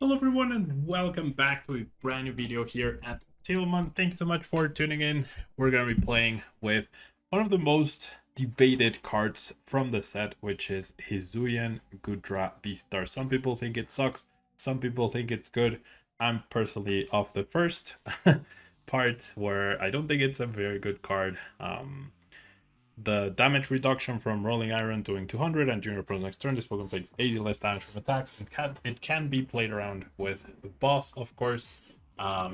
Hello everyone and welcome back to a brand new video here at Tablemon. Thanks so much for tuning in. We're going to be playing with one of the most debated cards from the set, which is Hisuian Gudra Beastar. Some people think it sucks, some people think it's good. I'm personally of the first part where I don't think it's a very good card. The damage reduction from Rolling Iron doing 200 and during your next turn, this Pokemon takes 80 less damage from attacks. It can be played around with the boss, of course.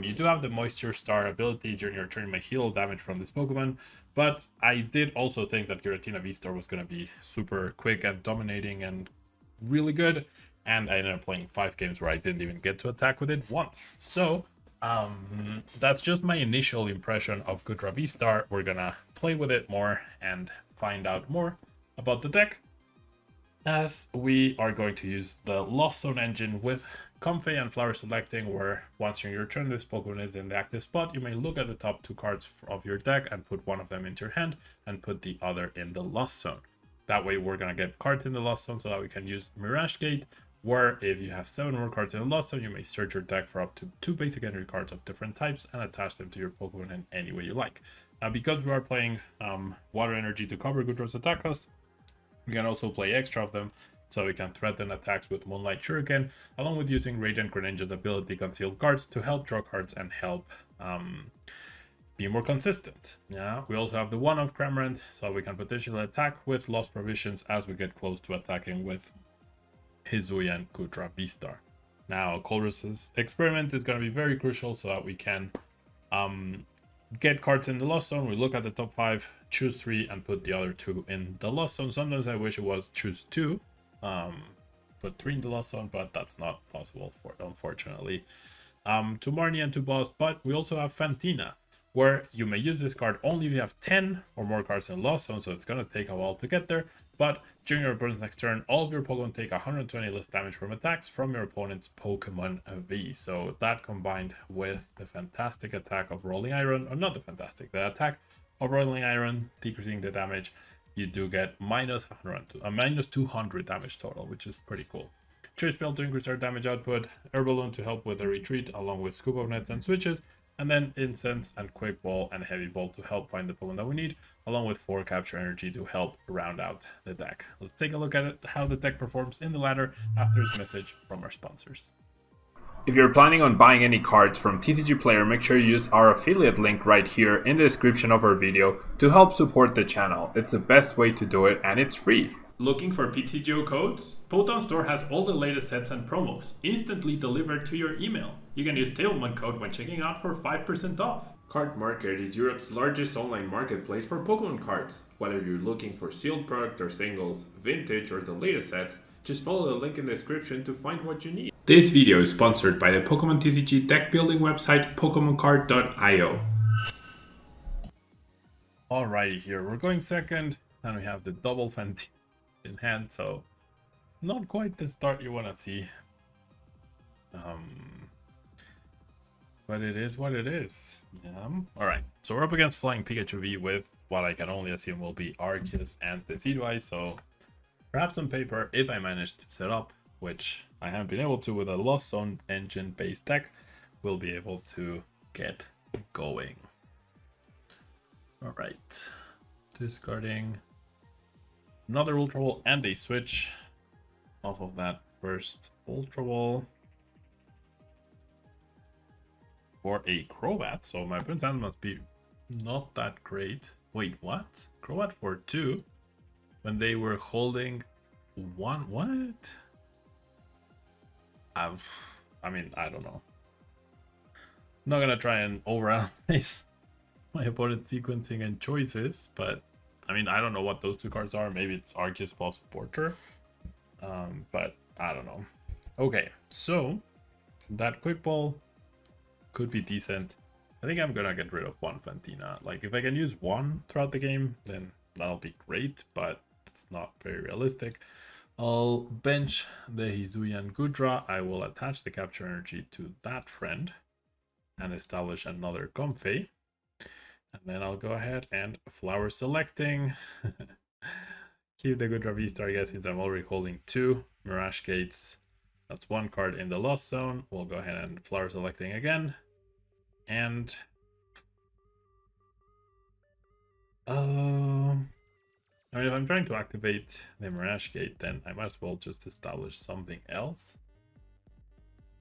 You do have the Moisture Star ability. During your turn, you may heal damage from this Pokemon. But I did also think that Giratina V-Star was going to be super quick and dominating and really good. And I ended up playing 5 games where I didn't even get to attack with it once. So that's just my initial impression of Gudra V-Star. We're gonna play with it more and find out more about the deck, as we are going to use the Lost Zone engine with Comfey and Flower Selecting, where once in your turn this Pokemon is in the active spot, you may look at the top 2 cards of your deck and put one of them into your hand and put the other in the Lost Zone. That way we're gonna get cards in the Lost Zone so that we can use Mirage Gate, where if you have 7 more cards in the Lost Zone, you may search your deck for up to 2 basic entry cards of different types and attach them to your Pokemon in any way you like. Now, because we are playing Water Energy to cover Gudra's attack cost, we can also play extra of them, so we can threaten attacks with Moonlight Shuriken, along with using Radiant Greninja's ability Concealed Cards to help draw cards and help be more consistent. Yeah, we also have the one of Cramorant, so we can potentially attack with Lost Provisions as we get close to attacking with Hisuian Gudra Beastar. Now, Colress's experiment is going to be very crucial so that we can get cards in the Lost Zone. We look at the top 5, choose 3, and put the other 2 in the Lost Zone. Sometimes I wish it was choose 2, put 3 in the Lost Zone, but that's not possible, unfortunately. To Marnie and to Boss, but we also have Fantina, where you may use this card only if you have 10 or more cards in Lost Zone, so it's going to take a while to get there. But during your opponent's next turn, all of your Pokemon take 120 less damage from attacks from your opponent's Pokemon V. So that combined with the fantastic attack of Rolling Iron, or not the fantastic, the attack of Rolling Iron, decreasing the damage, you do get minus 200 damage total, which is pretty cool. Choice Spell to increase our damage output, Herballoon to help with the retreat, along with Scoop of Nets and Switches, and then Incense and Quick Ball and Heavy Ball to help find the Pokemon that we need, along with 4 Capture Energy to help round out the deck. Let's take a look at it, how the deck performs in the ladder after this message from our sponsors. If you're planning on buying any cards from TCG Player, make sure you use our affiliate link right here in the description of our video to help support the channel. It's the best way to do it and it's free. Looking for PTGO codes? Potown Store has all the latest sets and promos, instantly delivered to your email. You can use Tailman code when checking out for 5% off. Card Market is Europe's largest online marketplace for Pokemon cards. Whether you're looking for sealed product or singles, vintage or the latest sets, just follow the link in the description to find what you need. This video is sponsored by the Pokemon TCG deck building website PokemonCard.io. Alrighty, here we're going second, and we have the double Fantina in hand, so not quite the start you want to see. But it is what it is. Yeah. Alright, so we're up against Flying Pikachu V with what I can only assume will be Arceus and Decidueye, so perhaps on paper, if I manage to set up, which I haven't been able to with a Lost Zone engine based deck, we'll be able to get going. Alright, discarding another Ultra Ball and a switch off of that first Ultra Ball for a Crobat. So my opponent's hand must be not that great. Wait, what? Crobat for 2 when they were holding 1? What? I mean, I don't know. I'm not gonna try and overanalyze my opponent's sequencing and choices, but I mean, I don't know what those 2 cards are. Maybe it's Arceus plus Porter. But I don't know. Okay, so that Quick Ball could be decent. I think I'm gonna get rid of 1 Fantina. Like, if I can use 1 throughout the game, then that'll be great, but it's not very realistic. I'll bench the Hisuian Gudra. I will attach the Capture Energy to that friend and establish another Comfey. And then I'll go ahead and Flower Selecting. Keep the Gudra V-Star, I guess, since I'm already holding 2 Mirage Gates. That's one card in the lost zone. We'll go ahead and flower selecting again. And I mean, if I'm trying to activate the Mirage Gate, then I might as well just establish something else.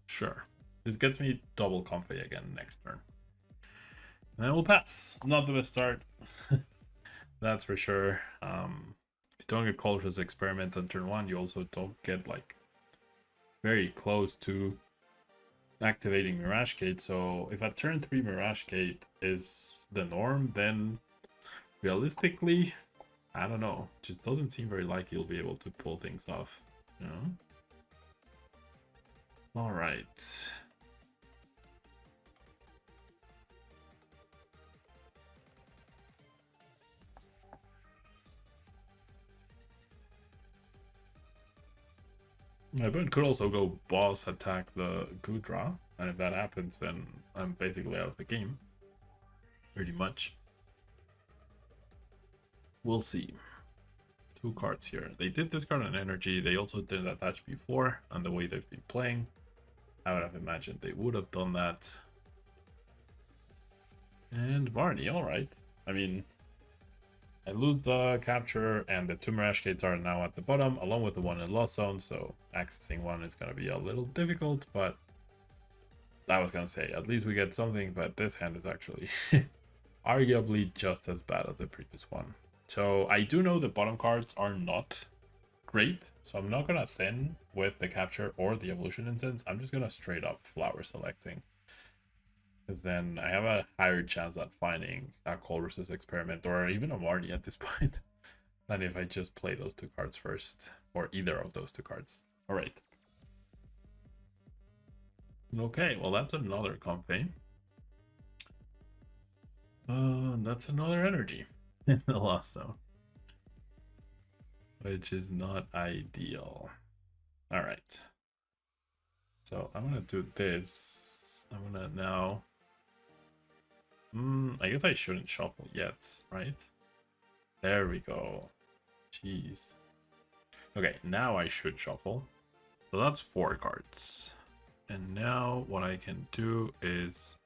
Sure. This gets me double comfy again next turn. And then we'll pass. Not the best start. That's for sure. If you don't get Colress's Experiment on turn 1, you also don't get like very close to activating Mirage Gate. So if at turn 3 Mirage Gate is the norm, then realistically, I don't know. Just doesn't seem very likely you'll be able to pull things off, you know? All right. My opponent could also go boss attack the Gudra, and if that happens, then I'm basically out of the game. Pretty much. We'll see. 2 cards here. They did discard an energy. They also didn't attach before, and the way they've been playing, I would have imagined they would have done that. And Barney, alright. I mean, I lose the capture, and the 2 Mirage Gates are now at the bottom, along with the one in Lost Zone, so accessing one is going to be a little difficult, but I was going to say, at least we get something, but this hand is actually arguably just as bad as the previous one. So I do know the bottom cards are not great, so I'm not going to thin with the capture or the Evolution Incense. I'm just going to straight up flower selecting. Because then I have a higher chance at finding a Colress's Experiment or even a Marnie at this point than if I just play those 2 cards first, or either of those 2 cards. All right. Okay, well that's another Comfey. That's another energy in the Lost Zone, which is not ideal. All right. So I'm gonna do this. I'm gonna now. I guess I shouldn't shuffle yet, right? There we go. Jeez. Okay, now I should shuffle. So that's 4 cards. And now what I can do is...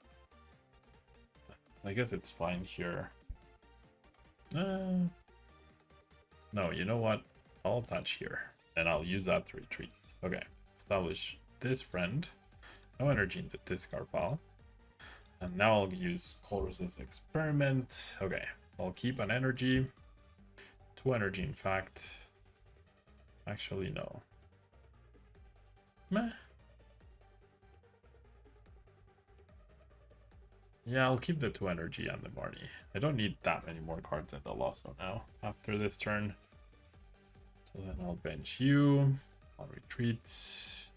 I guess it's fine here. No, you know what? I'll attach here. And I'll use that to retreat. Okay, establish this friend. No energy in the discard pile. And now I'll use Colress's Experiment. Okay, I'll keep an energy. 2 energy, in fact. Actually, no. Meh. Yeah, I'll keep the 2 energy and the Marnie. I don't need that many more cards in the Lost Zone now after this turn. So then I'll bench you. I'll retreat.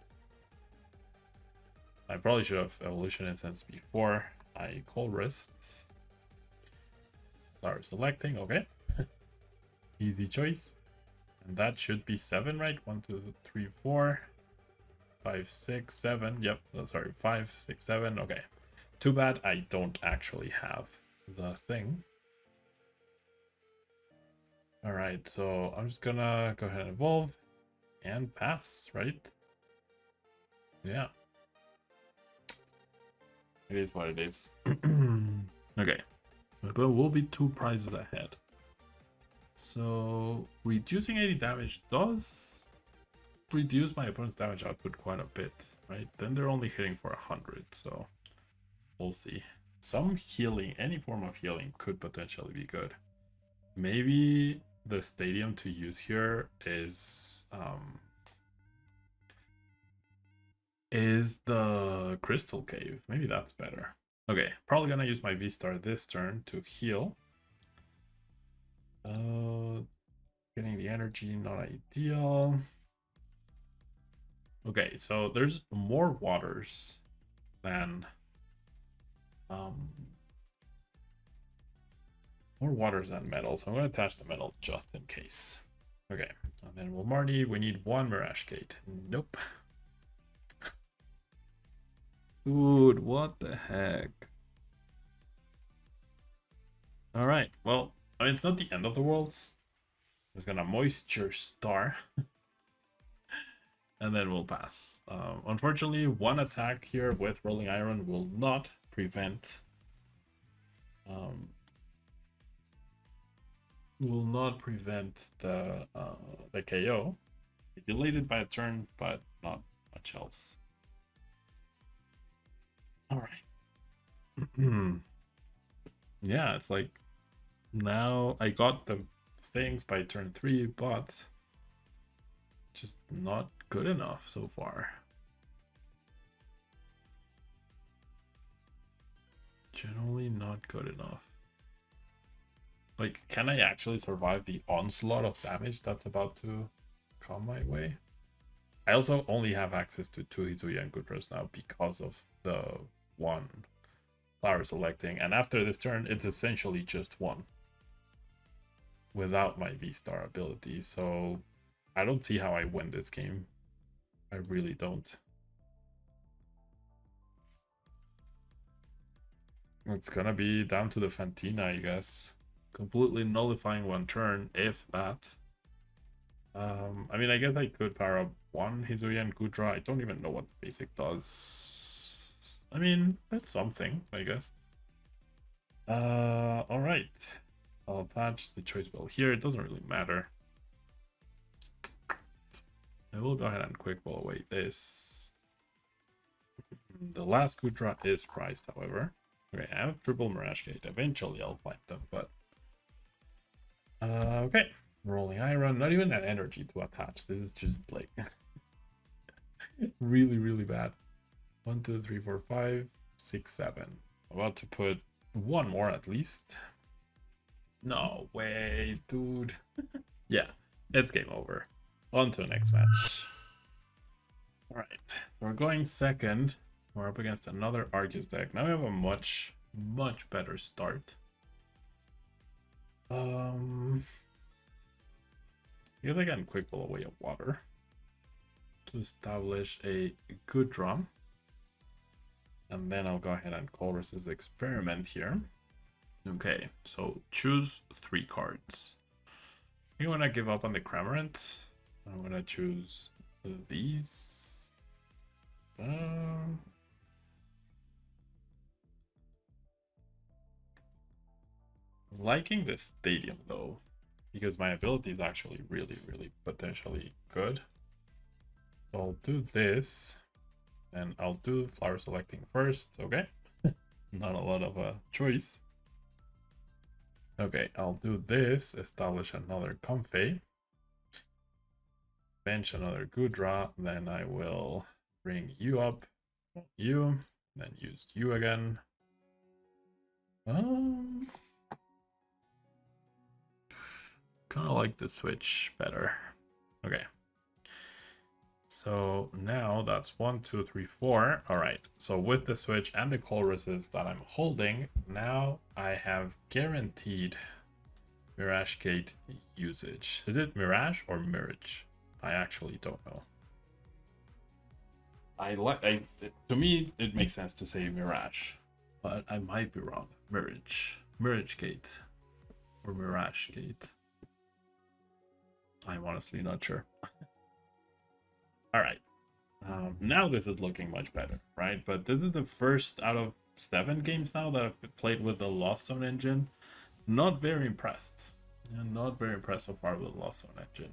I probably should have Evolution Incense before I Colressed. Start selecting, okay. Easy choice. And that should be 7, right? 1, 2, 3, 4, 5, 6, 7. Yep, sorry, 5, 6, 7. Okay. Too bad I don't actually have the thing. All right, so I'm just gonna go ahead and evolve and pass, right? Yeah. It is what it is. Okay. But we'll be 2 prizes ahead. So reducing 80 damage does reduce my opponent's damage output quite a bit, right? Then they're only hitting for 100, so we'll see. Some healing, any form of healing could potentially be good. Maybe the stadium to use here is the Crystal Cave. Maybe that's better. Okay, probably gonna use my V-Star this turn to heal. Getting the energy, not ideal. Okay, so there's more waters than metal, so I'm going to attach the metal just in case. Okay, and then we'll Marnie, we need 1 Mirage Gate. Nope. Dude, what the heck? All right, well, I mean, it's not the end of the world. I'm just gonna Moisture Star. and then we'll pass. Unfortunately, one attack here with Rolling Iron will not prevent the KO. It delayed it by a turn, but not much else. All right. Yeah, it's like now I got the things by turn 3, but just not good enough so far. Generally not good enough. Like, can I actually survive the onslaught of damage that's about to come my way? I also only have access to 2 Hizuya and Gudras now because of the 1 flower selecting, and after this turn it's essentially just 1 without my V-Star ability, so I don't see how I win this game. I really don't. It's gonna be down to the Fantina, I guess. Completely nullifying 1 turn, if that. I mean, I guess I could power up 1 Hizuya and Gudra. I don't even know what the basic does. I mean, that's something, I guess. Alright. I'll attach the choice ball here. It doesn't really matter. I will go ahead and quick ball away this. The last Gudra is prized, however. Okay, I have triple Mirage Gate. Eventually I'll find them, but... okay. Rolling Iron. Not even an energy to attach. This is just like... really, really bad. 1, 2, 3, 4, 5, 6, 7. About to put 1 more at least. No way, dude. Yeah, it's game over. On to the next match. Alright, so we're going second. We're up against another Arceus deck. Now we have a much, much better start. I guess I can quick pull away a water to establish a good drum. And then I'll go ahead and Colress's experiment here. Okay, so choose 3 cards. You want to give up on the Cramorant? I'm going to choose these. Liking the Stadium though, because my ability is actually really, really potentially good. So I'll do this, and I'll do flower selecting first. Okay, not a lot of a choice. Okay, I'll do this, establish another Comfey, bench another Gudra, then I will bring you up, you, then use you again. Kind of like the switch better. Okay. So now that's 1, 2, 3, 4. All right. So with the switch and the Colresses that I'm holding, now I have guaranteed Mirage Gate usage. Is it Mirage or Mirage? I actually don't know. To me, it makes sense to say Mirage, but I might be wrong. Mirage Gate, or Mirage Gate. I'm honestly not sure. All right. Now this is looking much better, right? But this is the first out of 7 games now that I've played with the Lost Zone engine. Not very impressed. Yeah, not very impressed so far with the Lost Zone engine.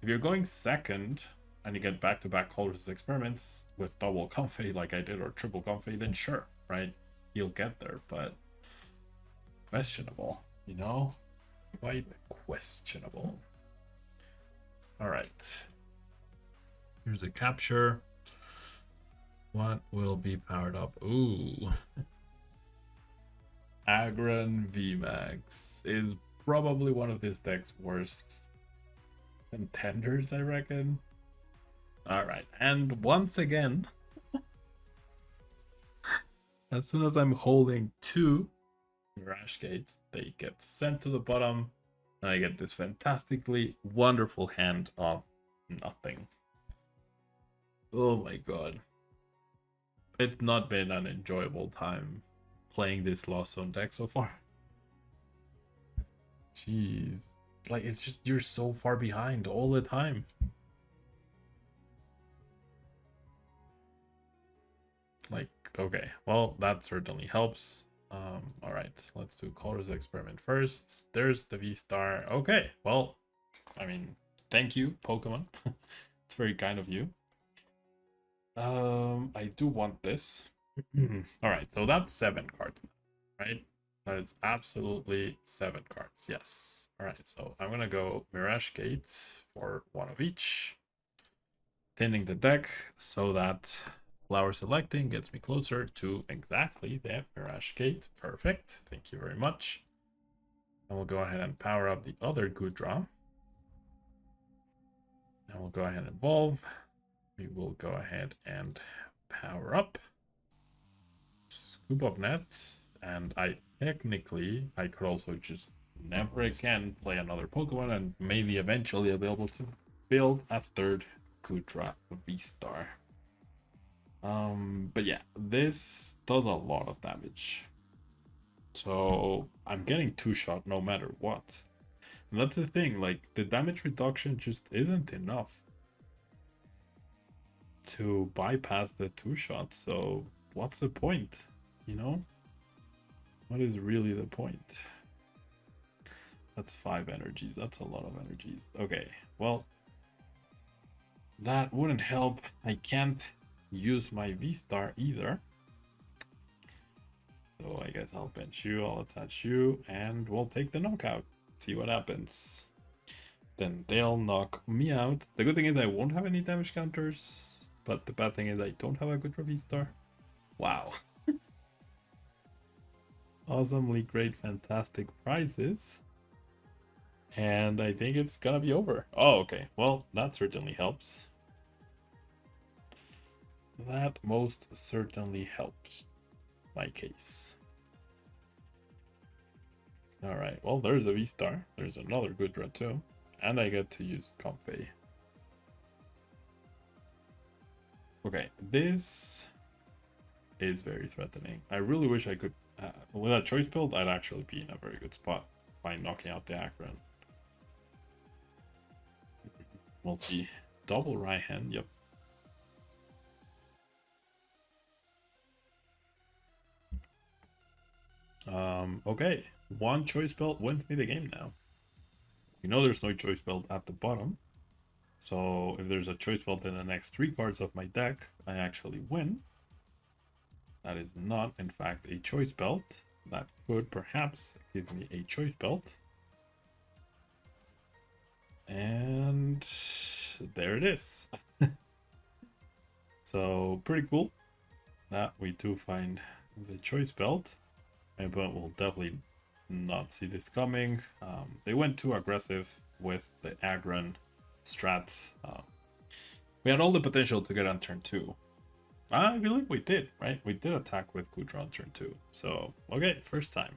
If you're going second and you get back-to-back Colress's experiments with double Comfey like I did, or triple Comfey, then sure, right? You'll get there, but questionable, you know? Quite questionable. All right. Here's a capture. What will be powered up? Ooh. Aggron VMAX is probably one of this deck's worst contenders, I reckon. All right, and once again, as soon as I'm holding 2 Mirage Gates, they get sent to the bottom, and I get this fantastically wonderful hand of nothing. Oh my god. It's not been an enjoyable time playing this Lost Zone deck so far. Jeez. Like, it's just, you're so far behind all the time. Like, okay, well, that certainly helps. All right, let's do Colress experiment first. There's the V-Star. Okay, well, I mean, thank you, Pokemon. It's very kind of you. I do want this. All right, so that's 7 cards, right? That is absolutely 7 cards. Yes. All right, so I'm gonna go Mirage Gate for 1 of each, thinning the deck so that flower selecting gets me closer to exactly the Mirage Gate. Perfect. Thank you very much. And we'll go ahead and power up the other Goodra. And we'll go ahead and evolve. We will go ahead and power up. Scoop up nets. And I could also just never again play another Pokemon, and maybe eventually I'll be able to build a third Goodra V-Star. But yeah, this does a lot of damage. So I'm getting 2-shot no matter what. And that's the thing, like the damage reduction just isn't enough to bypass the 2-shot. So what's the point? You know? What is really the point? That's 5 energies. That's a lot of energies. Okay, well, that wouldn't help. I can't use my V-Star either. So I guess I'll bench you, I'll attach you, and we'll take the knockout. See what happens. Then they'll knock me out. The good thing is I won't have any damage counters, but the bad thing is I don't have a good V-Star. Wow. Awesomely great, fantastic prizes. And I think it's gonna be over. Oh, okay. Well, that certainly helps. That most certainly helps my case. All right, well, there's a V-Star. There's another Goodra too. And I get to use Comfey. Okay, this is very threatening. I really wish I could... with a choice build, I'd actually be in a very good spot by knocking out the Aggron. We'll see. Double Raihan, yep. Okay, 1 choice belt wins me the game now. You know there's no choice belt at the bottom. So if there's a choice belt in the next 3 cards of my deck, I actually win. That is not, in fact, a choice belt. That could perhaps give me a choice belt. And there it is. So pretty cool that we do find the choice belt. My opponent will definitely not see this coming. They went too aggressive with the Aggron strat. We had all the potential to get on turn 2. I believe we did, right? We did attack with Goodra on turn 2. So, okay, first time.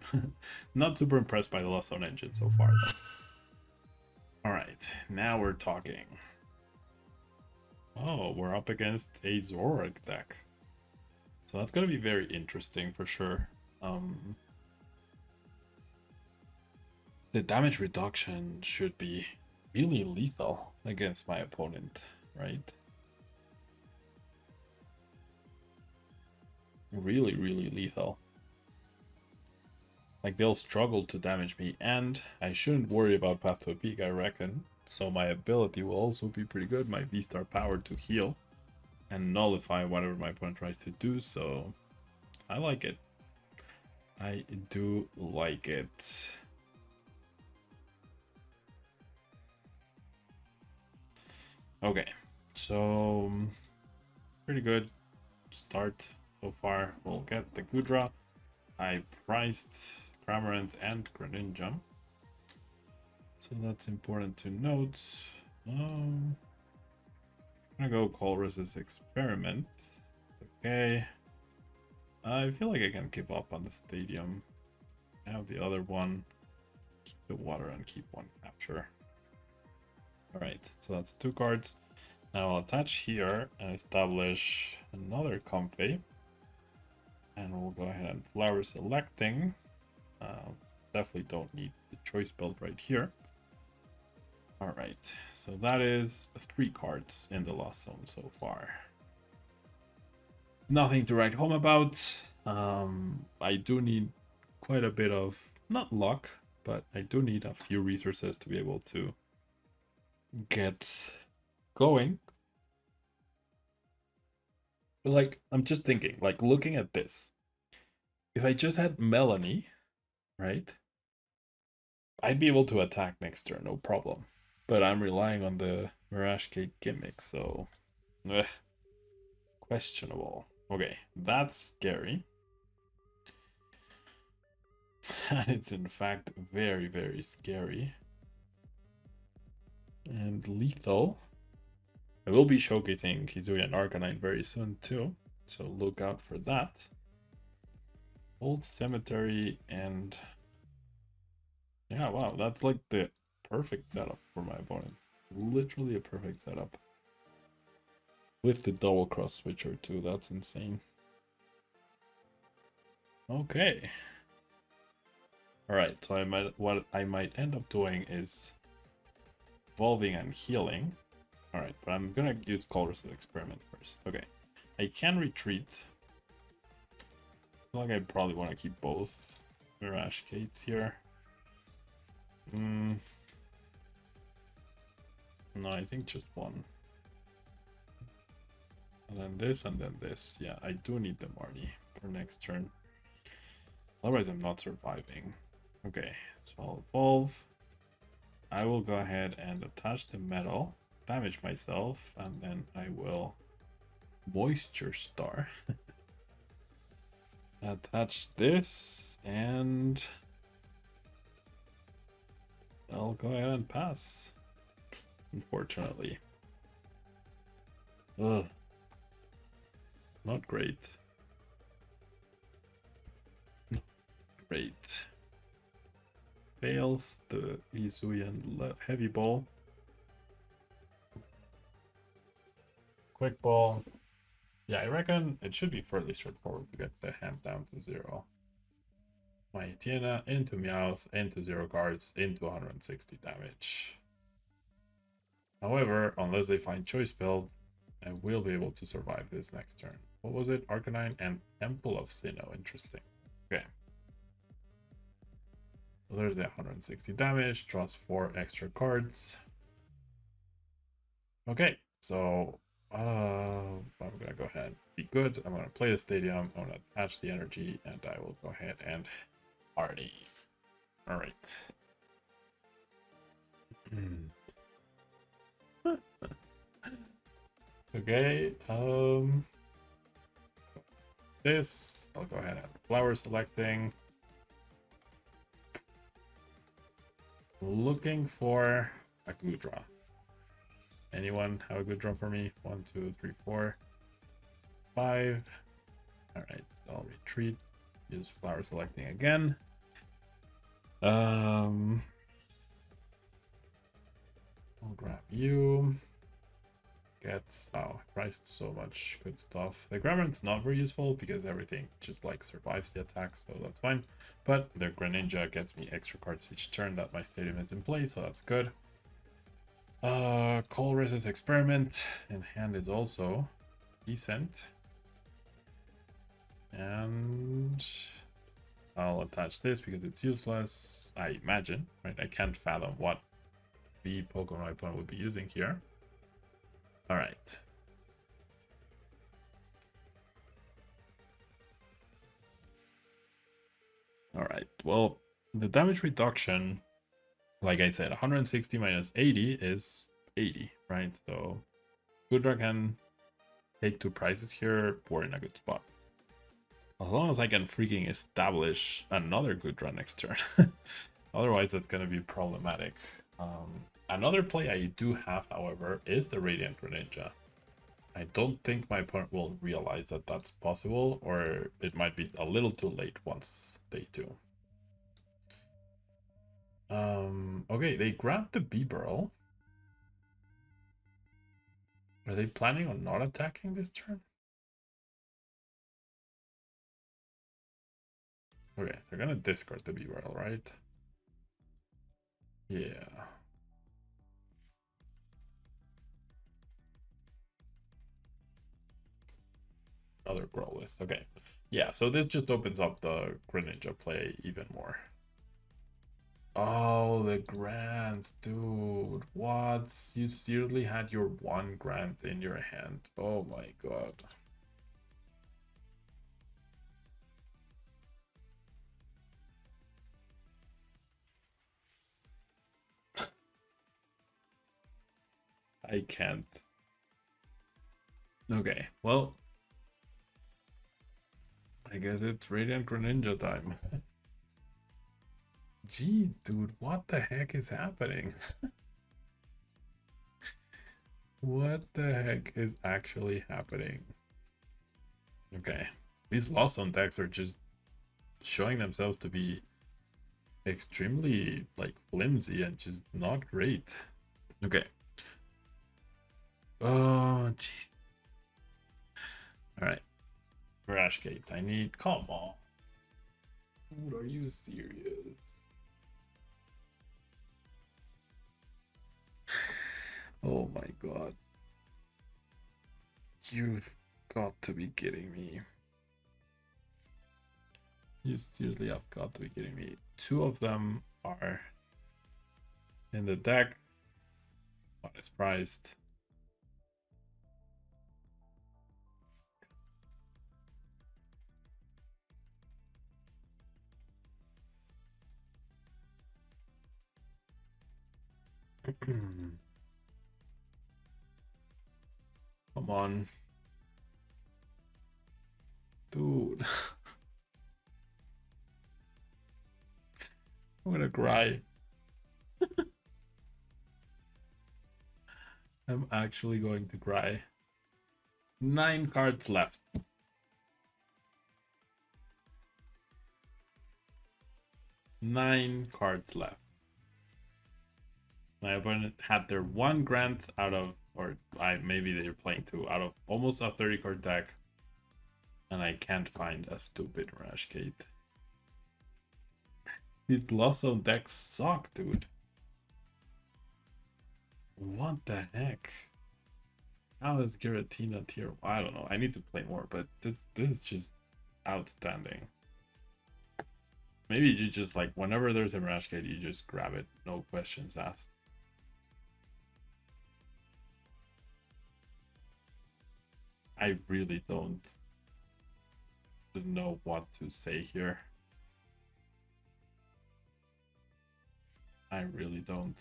Not super impressed by the Lost Zone engine so far, though. Alright, now we're talking. Oh, we're up against a Zoroark deck. So that's going to be very interesting for sure. The damage reduction should be really lethal against my opponent, right? Really, really lethal. Like, they'll struggle to damage me, and I shouldn't worry about Path to a Peak, I reckon. So my ability will also be pretty good. My V-Star power to heal and nullify whatever my opponent tries to do, so I like it. I do like it. Okay, so pretty good start so far. We'll get the Goodra. I priced Cramorant and Greninja, so that's important to note. I'm gonna go Colress's experiment. Okay. I feel like I can give up on the stadium. I have the other one. Keep the water and keep 1 capture. Alright, so that's 2 cards. Now I'll attach here and establish another Comfey. And we'll go ahead and flower selecting. Definitely don't need the choice belt right here. Alright, so that is 3 cards in the Lost Zone so far. Nothing to write home about. I do need quite a bit of, not luck, but I do need a few resources to be able to get going. But like, I'm just thinking, like looking at this, if I just had Melanie, right? I'd be able to attack next turn, no problem. But I'm relying on the Mirage Gate gimmick, so questionable. Okay, that's scary. And it's in fact very, very scary. And lethal. I will be showcasing Hisuian Arcanine very soon too, so look out for that. Old Cemetery and... yeah, wow, that's like the perfect setup for my opponent. Literally a perfect setup. With the double cross switcher too, that's insane. Okay. Alright, so what I might end up doing is evolving and healing. Alright, but I'm gonna use Colress's experiment first. Okay. I can retreat. I feel like I probably want to keep both Mirage Gates here. No, I think just one. And then this, and then this. Yeah, I do need the Marty for next turn. Otherwise, I'm not surviving. Okay, so I'll evolve. I will go ahead and attach the metal, damage myself, and then I will Moisture Star. Attach this, and I'll go ahead and pass. Unfortunately. Ugh. Not great. Not great. Fails the Hisuian heavy ball. Quick ball. Yeah, I reckon it should be fairly straightforward to get the hand down to 0. My Tiana into Meowth, into 0 cards, into 160 damage. However, unless they find choice build, I will be able to survive this next turn. What was it? Arcanine and Temple of Sinnoh. Interesting. Okay. So there's the 160 damage, draws 4 extra cards. Okay, so I'm gonna go ahead and be good. I'm gonna play the stadium, I'm gonna attach the energy, and I will go ahead and party. Alright. Okay, this, I'll go ahead and flower selecting. Looking for a Goodra. Anyone have a good draw for me? 1, 2, 3, 4, 5. Alright, so I'll retreat. Use flower selecting again. I'll grab you. Oh, priced so much good stuff. The Grammar's not very useful because everything just like survives the attack, so that's fine. But the Greninja gets me extra cards each turn that my stadium is in play, so that's good. Colress's experiment in hand is also decent. And I'll attach this because it's useless, I imagine, right? I can't fathom what the Pokemon my opponent would be using here. Alright. Alright, well, the damage reduction, like I said, 160 minus 80 is 80, right? So Goodra can take 2 prizes here, we're in a good spot. As long as I can freaking establish another Goodra next turn. Otherwise, that's going to be problematic. Another play I do have, however, is the Radiant Greninja. I don't think my opponent will realize that that's possible, or it might be a little too late once they do. Okay, they grabbed the Bibarel. Are they planning on not attacking this turn? Okay, they're gonna discard the Bibarel, right? Yeah. another Growlithe. Okay. Yeah, so this just opens up the Greninja play even more. Oh, the grants, dude. What? You seriously had your one grant in your hand. Oh my god. I can't. Okay, well, I guess it's Radiant Greninja time. Jeez, dude, what the heck is happening? What the heck is actually happening? Okay, these Lost Zone decks are just showing themselves to be extremely, like, flimsy and just not great. Okay. Oh, jeez. Alright. Crash Gates, I need... Come on. Dude, are you serious? Oh my god. You've got to be kidding me. You seriously have got to be kidding me. Two of them are in the deck. One is priced. Come on. Dude. I'm gonna cry. I'm actually going to cry. 9 cards left. 9 cards left. My opponent had their one grant out of, or maybe they're playing 2 out of almost a 30 card deck. And I can't find a stupid Rash Gate. These Lost Zone decks suck, dude. What the heck? How is Giratina tier? I don't know. I need to play more, but this is just outstanding. Maybe you just, like, whenever there's a Rash Gate, you just grab it. No questions asked. I really don't know what to say here. I really don't.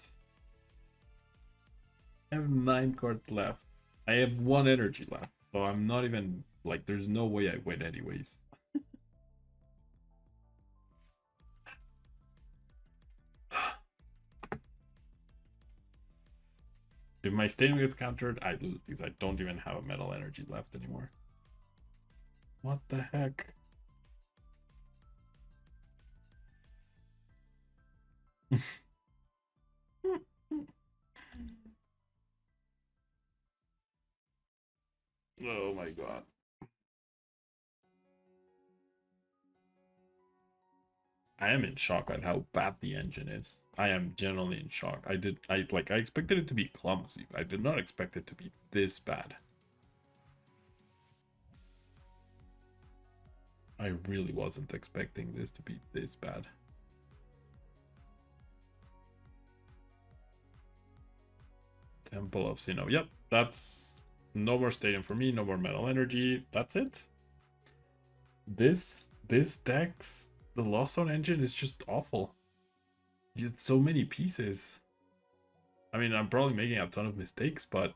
I have 9 cards left. I have 1 energy left, so I'm not even, like, there's no way I win anyways. If my stadium gets countered, I lose because I don't even have a metal energy left anymore. What the heck? Oh my god. I am in shock at how bad the engine is. I am genuinely in shock. I expected it to be clumsy. I did not expect it to be this bad. I really wasn't expecting this to be this bad. Temple of Sinnoh. Yep, that's no more stadium for me, no more metal energy. That's it. This deck's, the Lost Zone engine is just awful. You had so many pieces. I mean, I'm probably making a ton of mistakes, but...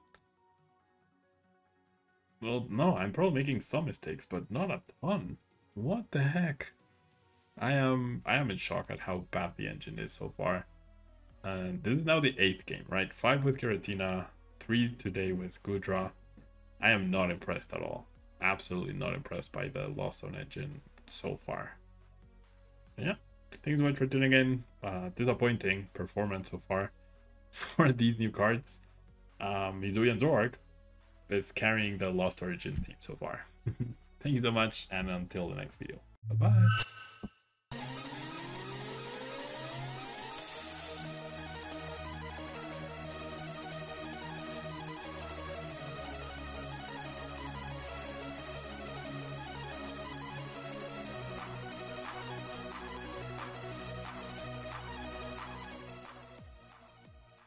Well, no, I'm probably making some mistakes, but not a ton. What the heck? I am in shock at how bad the engine is so far. And this is now the 8th game, right? 5 with Giratina, 3 today with Goodra. I am not impressed at all. Absolutely not impressed by the Lost Zone engine so far. Yeah, thanks so much for tuning in. Disappointing performance so far for these new cards. Hisuian Zoroark is carrying the Lost Origins team so far. Thank you so much, and until the next video. Bye-bye.